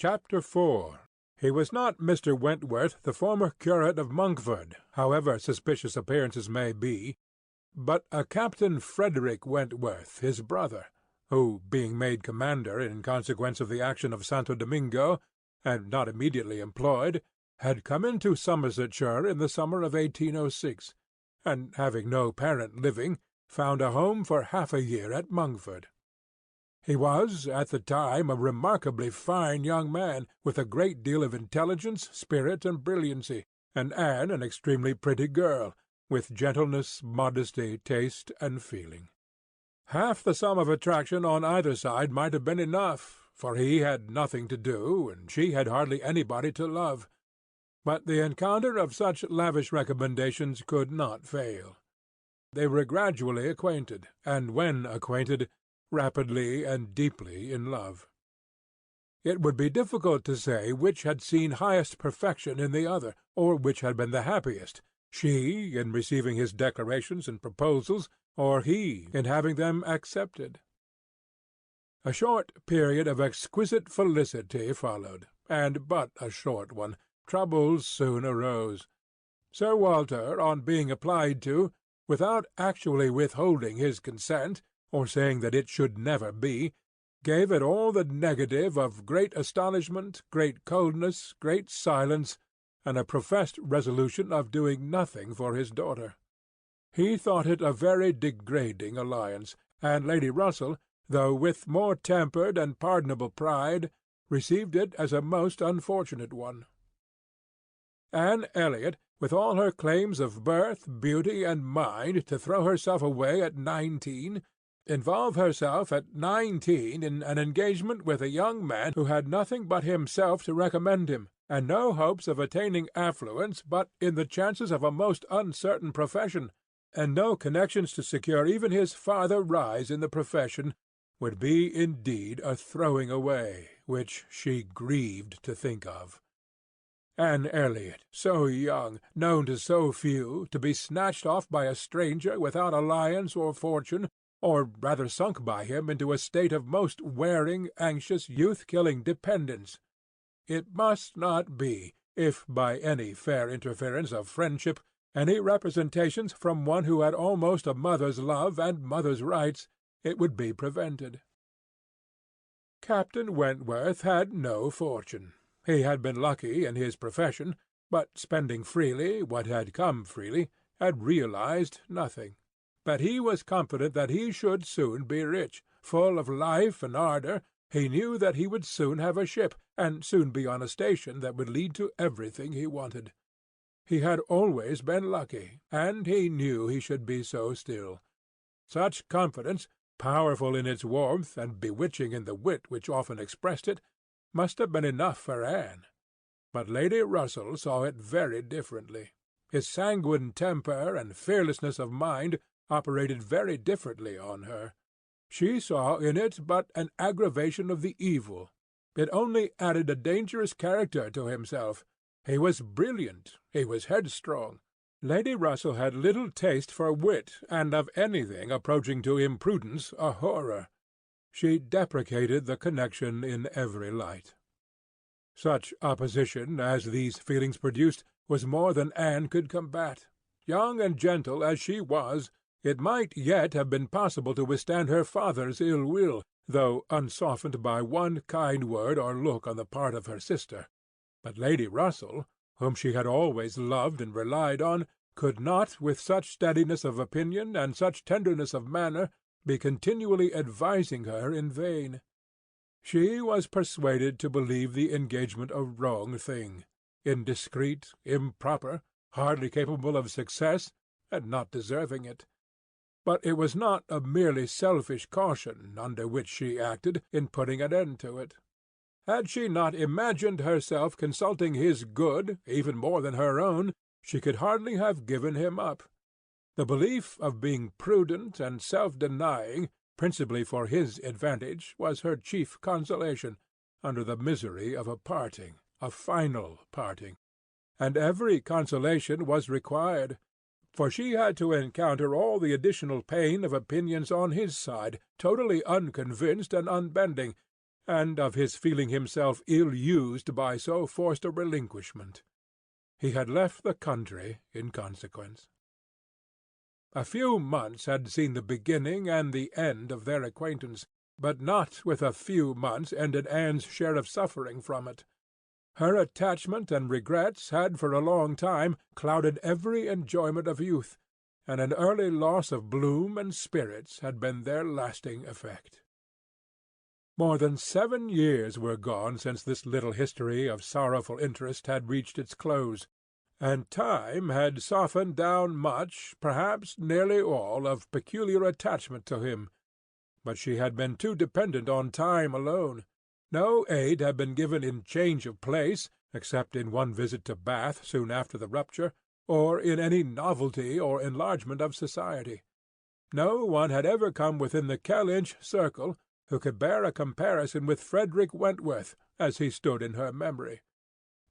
Chapter 4. He was not Mr. Wentworth, the former curate of Monkford, however suspicious appearances may be, but a Captain Frederick Wentworth, his brother, who, being made commander in consequence of the action of Santo Domingo, and not immediately employed, had come into Somersetshire in the summer of 1806, and, having no parent living, found a home for half a year at Monkford. He was, at the time, a remarkably fine young man, with a great deal of intelligence, spirit, and brilliancy, and Anne an extremely pretty girl, with gentleness, modesty, taste, and feeling. Half the sum of attraction on either side might have been enough, for he had nothing to do, and she had hardly anybody to love. But the encounter of such lavish recommendations could not fail. They were gradually acquainted, and when acquainted, rapidly and deeply in love. It would be difficult to say which had seen highest perfection in the other, or which had been the happiest, she in receiving his declarations and proposals, or he in having them accepted. A short period of exquisite felicity followed, and but a short one. Troubles soon arose. Sir Walter, on being applied to, without actually withholding his consent, or saying that it should never be, gave it all the negative of great astonishment, great coldness, great silence, and a professed resolution of doing nothing for his daughter. He thought it a very degrading alliance, and Lady Russell, though with more tempered and pardonable pride, received it as a most unfortunate one. Anne Elliot, with all her claims of birth, beauty, and mind, to throw herself away at 19, involve herself at 19 in an engagement with a young man who had nothing but himself to recommend him, and no hopes of attaining affluence but in the chances of a most uncertain profession, and no connections to secure even his farther rise in the profession, would be indeed a throwing away, which she grieved to think of. Anne Elliot, so young, known to so few, to be snatched off by a stranger without alliance or fortune, or rather sunk by him into a state of most wearing, anxious, youth-killing dependence. It must not be, if by any fair interference of friendship, any representations from one who had almost a mother's love and mother's rights, it would be prevented. Captain Wentworth had no fortune. He had been lucky in his profession, but spending freely what had come freely, had realized nothing. But he was confident that he should soon be rich, full of life and ardour. He knew that he would soon have a ship, and soon be on a station that would lead to everything he wanted. He had always been lucky, and he knew he should be so still. Such confidence, powerful in its warmth and bewitching in the wit which often expressed it, must have been enough for Anne. But Lady Russell saw it very differently. His sanguine temper and fearlessness of mind operated very differently on her. She saw in it but an aggravation of the evil. It only added a dangerous character to himself. He was brilliant, he was headstrong. Lady Russell had little taste for wit, and of anything approaching to imprudence a horror. She deprecated the connection in every light. Such opposition as these feelings produced was more than Anne could combat. Young and gentle as she was, it might yet have been possible to withstand her father's ill will, though unsoftened by one kind word or look on the part of her sister. But Lady Russell, whom she had always loved and relied on, could not, with such steadiness of opinion and such tenderness of manner, be continually advising her in vain. She was persuaded to believe the engagement a wrong thing, indiscreet, improper, hardly capable of success, and not deserving it. But it was not a merely selfish caution under which she acted in putting an end to it. Had she not imagined herself consulting his good even more than her own, she could hardly have given him up. The belief of being prudent and self-denying, principally for his advantage, was her chief consolation, under the misery of a parting, a final parting. And every consolation was required, for she had to encounter all the additional pain of opinions on his side, totally unconvinced and unbending, and of his feeling himself ill-used by so forced a relinquishment. He had left the country in consequence. A few months had seen the beginning and the end of their acquaintance, but not with a few months ended Anne's share of suffering from it. Her attachment and regrets had for a long time clouded every enjoyment of youth, and an early loss of bloom and spirits had been their lasting effect. More than 7 years were gone since this little history of sorrowful interest had reached its close, and time had softened down much, perhaps nearly all, of peculiar attachment to him. But she had been too dependent on time alone. No aid had been given in change of place, except in one visit to Bath soon after the rupture, or in any novelty or enlargement of society. No one had ever come within the Kellynch circle who could bear a comparison with Frederick Wentworth as he stood in her memory.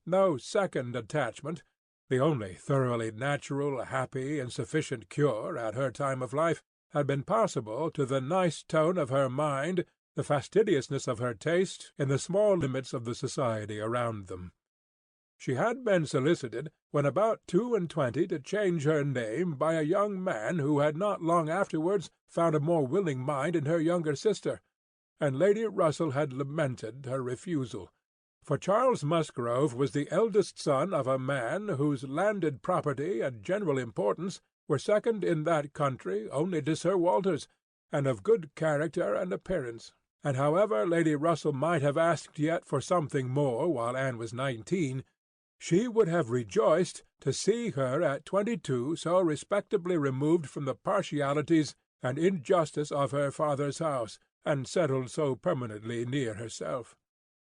No second attachment, the only thoroughly natural, happy, and sufficient cure at her time of life, had been possible to the nice tone of her mind, the fastidiousness of her taste, in the small limits of the society around them. She had been solicited, when about 22, to change her name by a young man who had not long afterwards found a more willing mind in her younger sister, and Lady Russell had lamented her refusal, for Charles Musgrove was the eldest son of a man whose landed property and general importance were second in that country only to Sir Walter's, and of good character and appearance. And however Lady Russell might have asked yet for something more while Anne was 19, she would have rejoiced to see her at 22 so respectably removed from the partialities and injustice of her father's house, and settled so permanently near herself.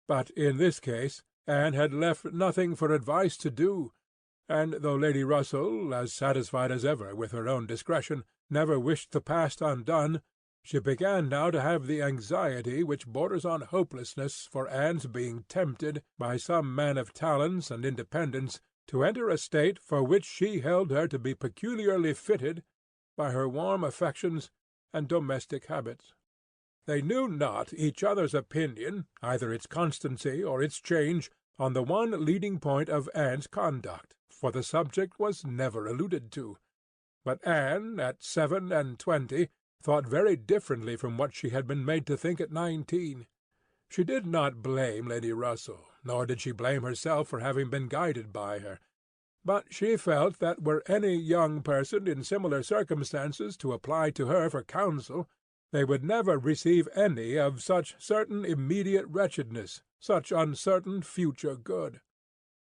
But in this case Anne had left nothing for advice to do, and though Lady Russell, as satisfied as ever with her own discretion, never wished the past undone, she began now to have the anxiety which borders on hopelessness for Anne's being tempted, by some man of talents and independence, to enter a state for which she held her to be peculiarly fitted by her warm affections and domestic habits. They knew not each other's opinion, either its constancy or its change, on the one leading point of Anne's conduct, for the subject was never alluded to. But Anne, at 27, thought very differently from what she had been made to think at 19. She did not blame Lady Russell, nor did she blame herself for having been guided by her. But she felt that were any young person in similar circumstances to apply to her for counsel, they would never receive any of such certain immediate wretchedness, such uncertain future good.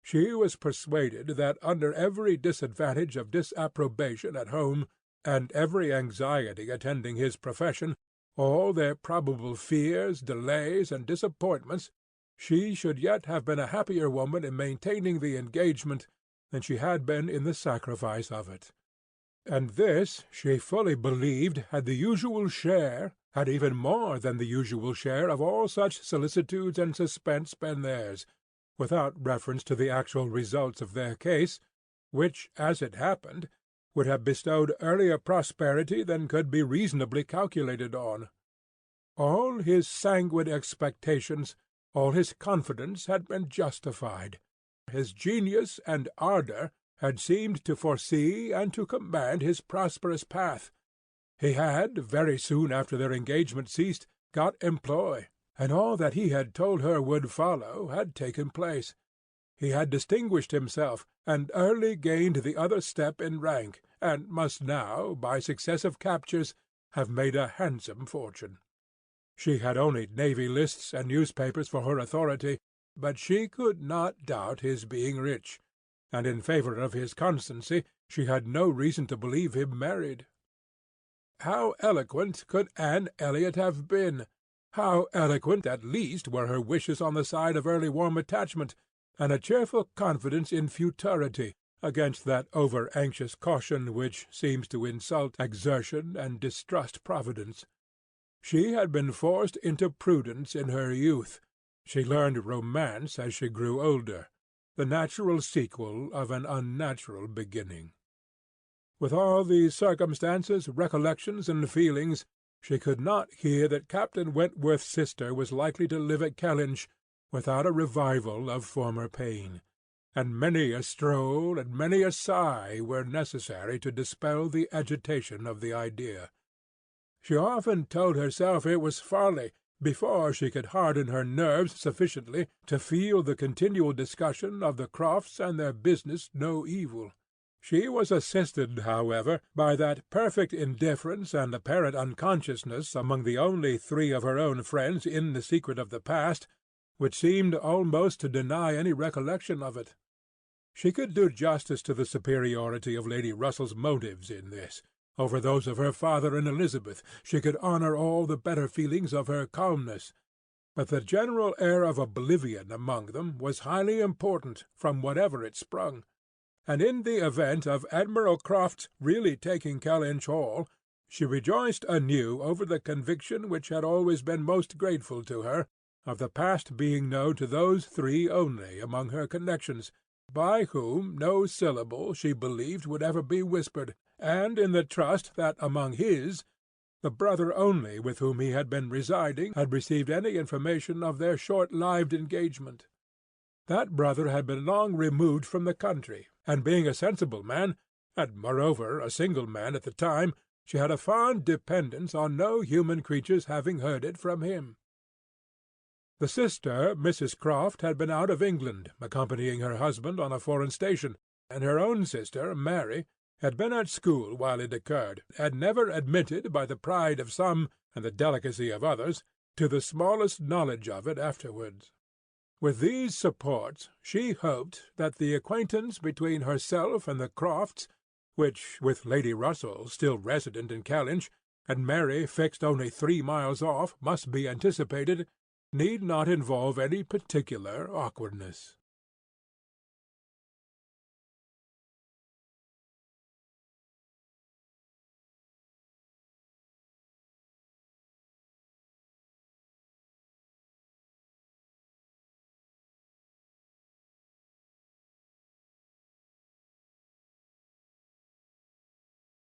She was persuaded that under every disadvantage of disapprobation at home, and every anxiety attending his profession, all their probable fears, delays, and disappointments, she should yet have been a happier woman in maintaining the engagement than she had been in the sacrifice of it. And this she fully believed had the usual share, had even more than the usual share of all such solicitudes and suspense been theirs, without reference to the actual results of their case, which, as it happened, would have bestowed earlier prosperity than could be reasonably calculated on. All his sanguine expectations, all his confidence had been justified. His genius and ardour had seemed to foresee and to command his prosperous path. He had, very soon after their engagement ceased, got employ, and all that he had told her would follow had taken place. He had distinguished himself, and early gained the other step in rank, and must now, by successive captures, have made a handsome fortune. She had only navy lists and newspapers for her authority, but she could not doubt his being rich, and in favour of his constancy she had no reason to believe him married. How eloquent could Anne Elliot have been! How eloquent at least were her wishes on the side of early warm attachment, and a cheerful confidence in futurity, against that over-anxious caution which seems to insult exertion and distrust Providence. She had been forced into prudence in her youth. She learned romance as she grew older, the natural sequel of an unnatural beginning. With all these circumstances, recollections, and feelings, She could not hear that Captain Wentworth's sister was likely to live at Kellynch without a revival of former pain, and many a stroll and many a sigh were necessary to dispel the agitation of the idea. She often told herself it was folly, before she could harden her nerves sufficiently to feel the continual discussion of the Crofts and their business no evil. She was assisted, however, by that perfect indifference and apparent unconsciousness among the only three of her own friends in the secret of the past, which seemed almost to deny any recollection of it. She could do justice to the superiority of Lady Russell's motives in this, over those of her father and Elizabeth. She could honour all the better feelings of her calmness. But the general air of oblivion among them was highly important, from whatever it sprung. And in the event of Admiral Croft's really taking Kellynch Hall, she rejoiced anew over the conviction which had always been most grateful to her, of the past being known to those three only among her connections, by whom no syllable, she believed, would ever be whispered, and in the trust that among his, the brother only with whom he had been residing had received any information of their short-lived engagement. That brother had been long removed from the country, and being a sensible man, and moreover a single man at the time, she had a fond dependence on no human creature's having heard it from him. The sister, Mrs. Croft, had been out of England, accompanying her husband on a foreign station, and her own sister, Mary, had been at school while it occurred, and never admitted by the pride of some and the delicacy of others to the smallest knowledge of it afterwards. With these supports she hoped that the acquaintance between herself and the Crofts, which, with Lady Russell still resident in Kellynch, and Mary fixed only 3 miles off, must be anticipated, need not involve any particular awkwardness.